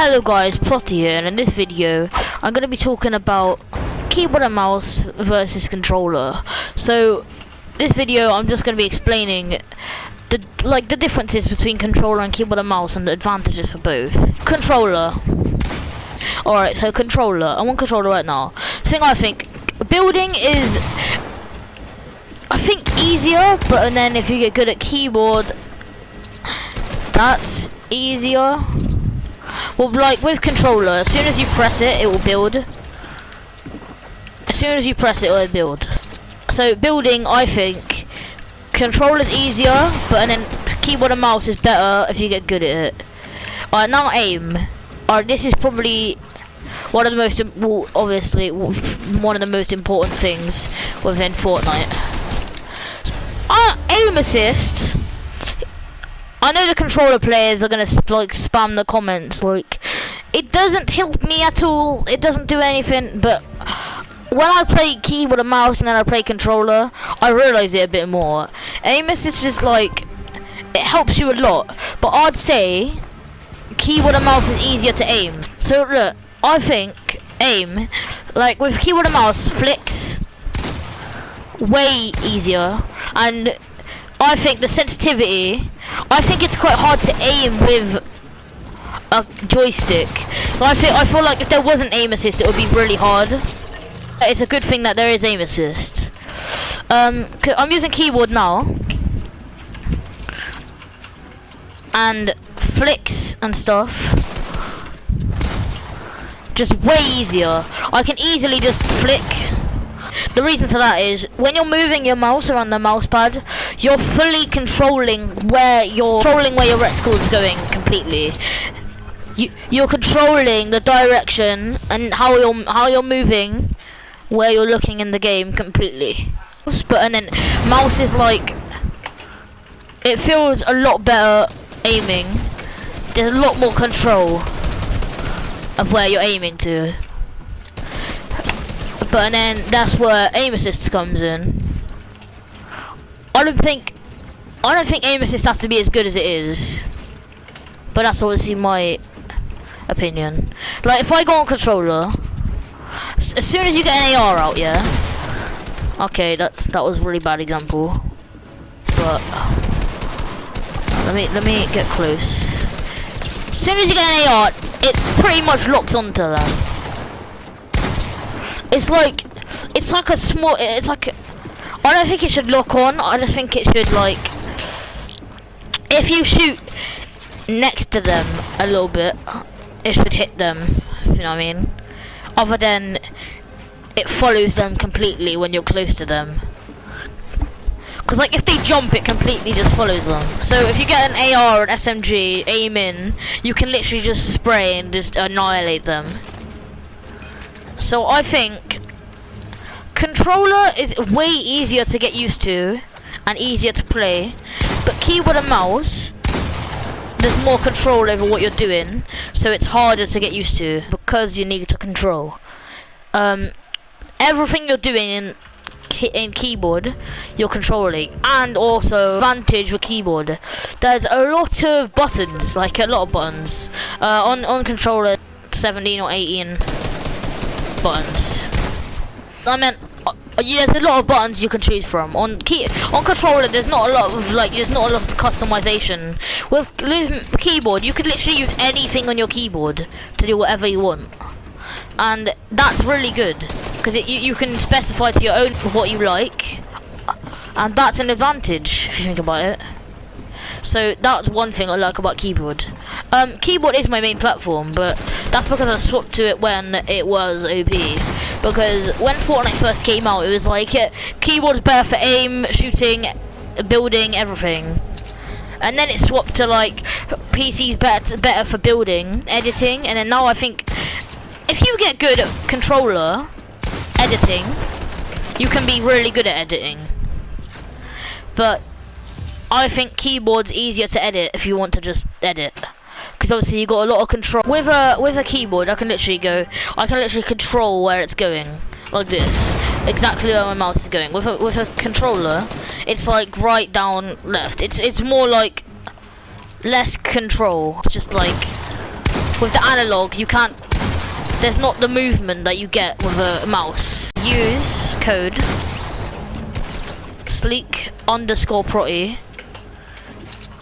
Hello guys, Protty here, and in this video I'm going to be talking about keyboard and mouse versus controller. So this video I'm just going to be explaining the differences between controller and keyboard and mouse and the advantages for both. Controller. Alright, so controller. I'm on controller right now. The thing I think, building is easier, but then if you get good at keyboard, that's easier. Well, like with controller, as soon as you press it, it will build. As soon as you press it, it will build. So building, I think, controller's easier, but then keyboard and mouse is better if you get good at it. Alright, now aim. Alright, this is probably one of the most, obviously, one of the most important things within Fortnite. Aim assist. I know the controller players are gonna like spam the comments like it doesn't help me at all, it doesn't do anything, but when I play keyboard and mouse and then I play controller, I realise it a bit more. Aim assist is like, it helps you a lot, but I'd say keyboard and mouse is easier to aim. So look, I think aim, like with keyboard and mouse, flicks way easier, and I think the sensitivity, I think it's quite hard to aim with a joystick. So I feel like if there wasn't aim assist, it would be really hard. It's a good thing that there is aim assist. I'm using keyboard now, and flicks and stuff just way easier. I can easily just flick. The reason for that is when you're moving your mouse around the mouse pad, you're fully controlling where your reticle is going completely. You're controlling the direction and how you're moving, where you're looking in the game completely. But and then mouse is like, it feels a lot better aiming. There's a lot more control of where you're aiming to. But then that's where aim assist comes in. I don't think aim assist has to be as good as it is, but that's obviously my opinion. Like if I go on controller, as soon as you get an AR out, yeah. Okay, that was a really bad example, but let me get close. As soon as you get an AR, it pretty much locks onto them. It's like a small, I don't think it should lock on, I just think it should, like, if you shoot next to them a little bit, it should hit them, if you know what I mean? Other than it follows them completely when you're close to them. Because like if they jump, it completely just follows them. So if you get an AR or an SMG, aim in, you can literally just spray and just annihilate them. So I think controller is way easier to get used to and easier to play, but keyboard and mouse, there's more control over what you're doing, so it's harder to get used to because you need to control everything you're doing in keyboard, you're controlling. And also advantage with keyboard, there's a lot of buttons, like a lot of buttons on controller, 17 or 18 buttons. I meant there's a lot of buttons you can choose from. On controller, there's not a lot of customization. With keyboard, you could literally use anything on your keyboard to do whatever you want, and that's really good because you can specify to your own what you like, and that's an advantage if you think about it. So that's one thing I like about keyboard. Keyboard is my main platform, but that's because I swapped to it when it was OP. Because when Fortnite first came out, it was like keyboard's better for aim, shooting, building, everything. And then it swapped to like PC's better for building, editing, and then now I think if you get good at controller editing, you can be really good at editing. But I think keyboard's easier to edit if you want to just edit, because obviously you got a lot of control. With a keyboard, I can literally control where it's going, like this, exactly where my mouse is going. With a controller, it's like right, down, left. It's more like less control. It's just like With the analog, you can't. There's not the movement that you get with a mouse. Use code sleek_protty,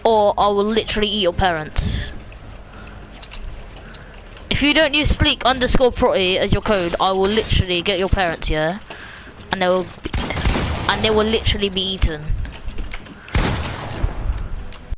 or I will literally eat your parents. If you don't use sleek_protty as your code, I will literally get your parents, yeah, and they will literally be eaten.